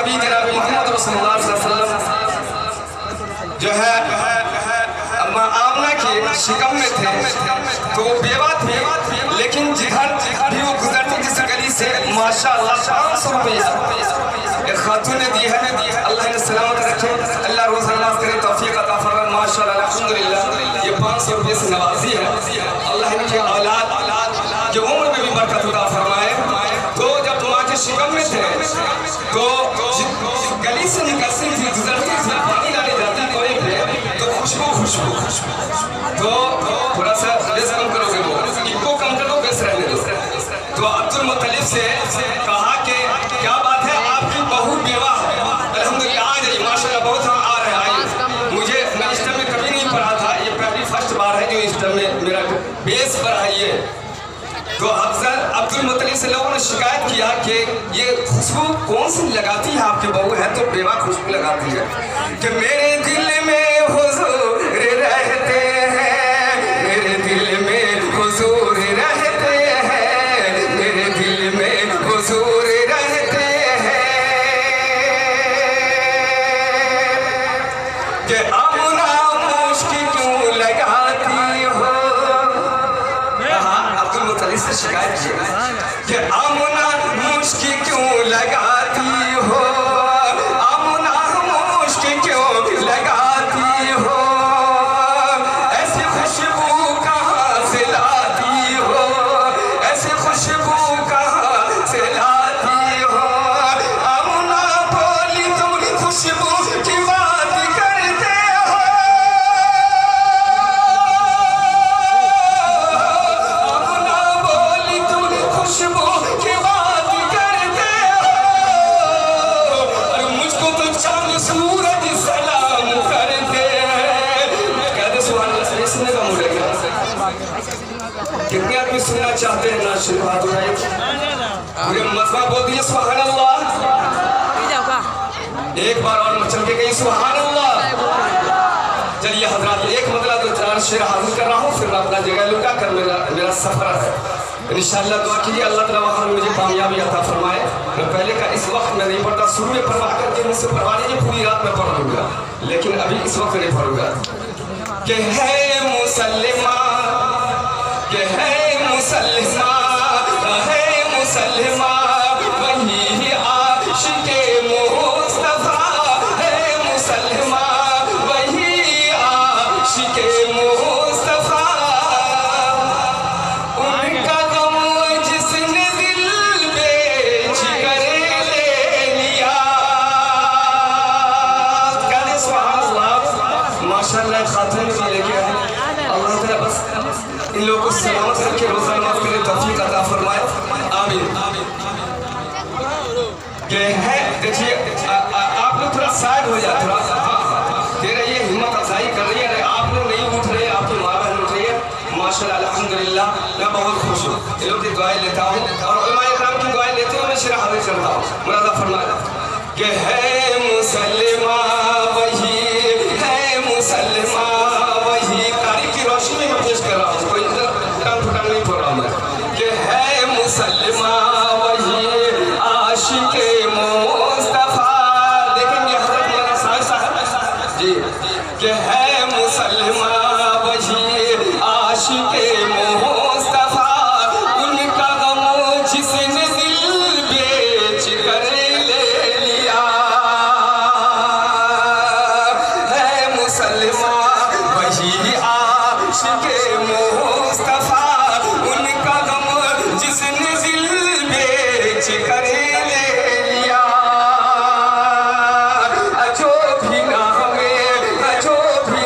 नबी जनाब मोहम्मद रसूलुल्लाह सल्लल्लाहु अलैहि वसल्लम जो है अम्मा आमना के शिकम में थे, तो वो बेवा थी, लेकिन जिधर भी वो गुजरती जिस गली से माशाअल्लाह 500 रुपया एक खातून ने दी है। अल्लाह ने सलामत रखे, अल्लाह रोज़ नमाज करे, तौफीक अता फरमाए। माशाअल्लाह अल्हम्दुलिल्लाह ये 500 रुपये से नवाजी है। अल्लाह इनके औलाद के उम्र में भी बरकत अता फरमाए। तो जब तुम्हारे शिकम में थे तो गली से निकलती थी, गुजरती थी, पानी डाले जाती कोई पे तो खुशबू तो थोड़ा सा बेस कम करोगे, वो इनको कम कर दो, बेस रहने दो। तो अब्दुल मुत्तलिब से कहा कि क्या बात है, आपकी बहू बेवा है, अल्हम्दुलिल्लाह आ जाइए, माशाल्लाह बहुत हम आ रहे हैं, आइए। मुझे मैं इस टाइम में कभी नहीं पढ़ा था, ये पहली फर्स्ट बार है जो इस टाइम में मेरा बेस पर है ये। तो अफजल अब्दुल मुत्तलिब से लोगों ने शिकायत किया कि ये खुशबू कौन सी लगाती है आपकी बहू है, तो बेवा खुशबू लगाती है कि मेरे दिल में हुजूर रहते हैं, मेरे दिल में हुजूर रहते हैं, मेरे दिल में हुजूर रहते हैं कि आमना मुश्किल क्यों लगाती हो। अब्दुल मुत्तलिब से शिकायत की कि आमना मुश्किल क्यों लगाती हो, आमना मुश्किल क्यों लगाती हो, ऐसी खुशबू कहाँ से लाती हो, ऐसी खुशबू कहाँ से लाती हो। आमना बोली तुम खुशबू की बात करते हो, आमना बोली तुम खुशबू की बात करते हो, और मुझको तो चांद सूरज सलाम करते हैं। कहते सुभान अल्लाह, सुनने का मूड है। कितने आदमी सुनना चाहते हैं ना, शुरू हाथ उठाइए, पूरे मजमा बोल दीजिए सुभान अल्लाह। एक बार और मचल के गई सुभान अल्लाह। चलिए हजरात, एक मतलब तो 4 शेर हाजिर कर रहा हूँ, फिर अपना जगह लुटा कर मेरा सफर है। इंशाअल्लाह दुआ कीजिए अल्लाह ताला वहाँ मुझे कामयाबी अता फरमाए। मैं पहले का इस वक्त में नहीं पढ़ता, शुरू में पढ़वा करके मुझसे पढ़वा लीजिए, पूरी रात में पढ़ लूँगा, लेकिन अभी इस वक्त नहीं पढ़ूंगा। कि है मुसल्लिमा, कि है मुसल्लिमा, है मुसल्लिमा वही आशिके मुस्तफा, है मुसल्लिमा वही आशिके मुस्तफा, उनका गम जिसने दिल बेच कर ले लिया। कहते सुभान अल्लाह, माशाअल्लाह खातून भी लेके आए। अल्लाह ताला बस इन लोगों को सलामत रखे, रोज़ा नमाज के लिए तौफीक अता फरमाए, आमीन। के है देखिए आप लोग थोड़ा साइड हो जाए, थोड़ा दे रही है, हिम्मत अफजाई कर रही है, आप लोग नहीं उठ रहे, आपकी माँ बहन उठ रही है, माशाअल्लाह अल्हम्दुलिल्लाह। मैं बहुत खुश हूँ, इन लोग की दुआएं लेता हूँ और उलमाए इकराम की दुआएं लेते हुए मैं शेर हाजिर करता हूँ। मुरादा फरमाया कि है मुसल्लिमा वही, है मुसल्लिमा वही, तारीख की रोशनी में पेश कर रहा हूँ, कोई टंग नहीं पड़ रहा मैं, कि है मुसल्लिमा वही आशिके मुस्तफा। देखेंगे हज़रत मौलाना साहब जी, कि है मुसल्लिमा वही आशिके मुस्तफा, उनका गम जिसने दिल बेच कर ले लिया, है मुसल्लिमा वही आशिके मुस्तफा, उनका गम जिसने दिल बेच कर ले लिया। जो भी नामे, जो भी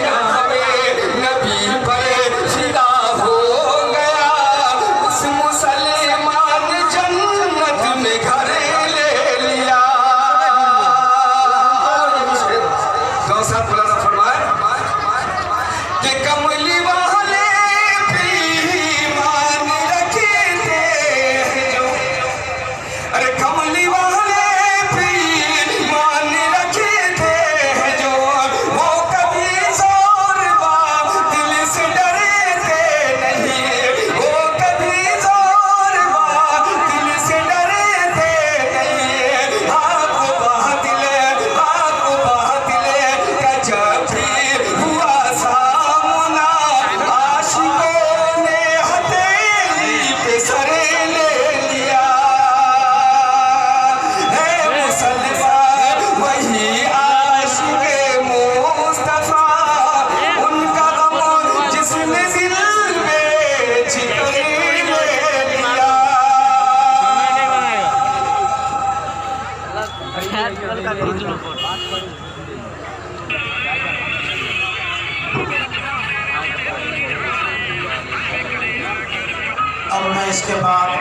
अब मैं इसके बाद